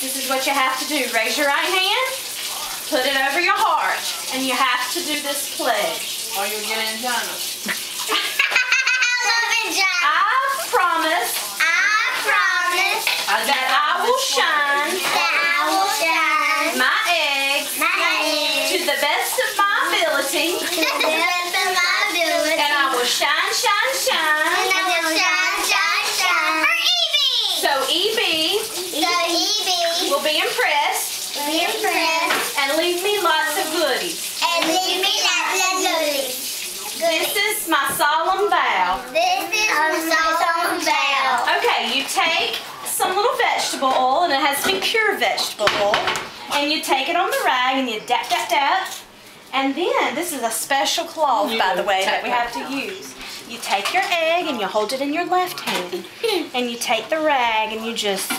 this is what you have to do. Raise your right hand, put it over your heart, and you have to do this pledge. Or you'll get angina. I promise that I will shine my eggs to the best of my ability, and I will shine. So EB will be impressed and leave me lots of goodies. This is my solemn vow. Okay, you take some little vegetable oil, and it has to be pure vegetable oil, and you take it on the rag and you dap. And then, this is a special cloth, by the way, that we have to use. You take your egg and you hold it in your left hand, and you take the rag and you just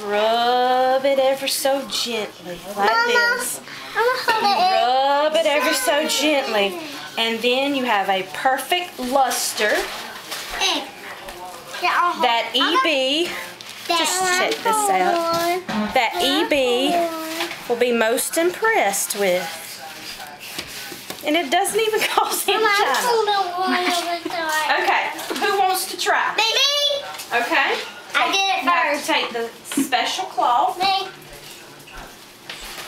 rub it ever so gently, like this. Rub it ever so gently, and then you have a perfect luster that EB, just check this out, that EB will be most impressed with. And it doesn't even cause him Okay, who wants to try? Me. Okay. I did it first. Take the special cloth. Me.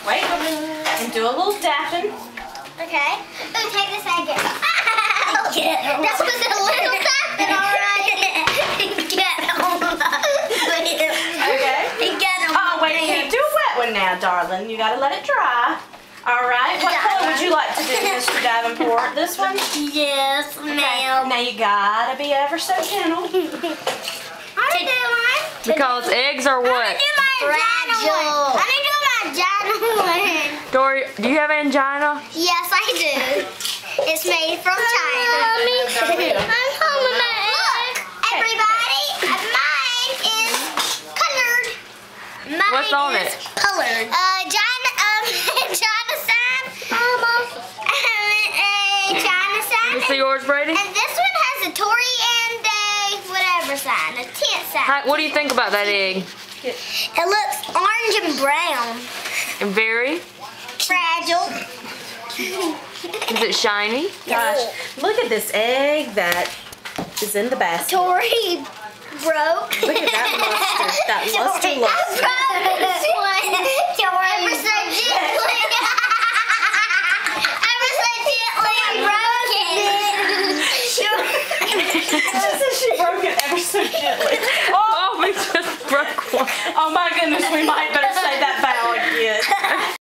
Wait, and do a little dapping. Okay. Ooh, take this egg. That was a little dapping, alright. Okay. Oh, wait, you can't do a wet one now, darling. You gotta let it dry. Alright, what color would you like to do, Mr. Davenport? This one? Yes, ma'am. Now you gotta be ever so gentle. I do mine. Because eggs are what? I do my angina. Dory, do you have angina? Yes, I do. It's made from China. I'm holding my egg. Look, everybody, mine is colored. Mine What's on is it? Colored. China sign. China sign. You see yours, Brady? And this one has a Tory and a whatever sign, a tent sign. What do you think about that egg? It looks orange and brown. And very? Fragile. Is it shiny? Gosh, look at this egg that is in the basket. Tory broke. Look at that luster. That luster. Ever so gently. Ever so gently broken. She broke it ever so gently. Oh, we just broke one. Oh my goodness, we might better say that vow again.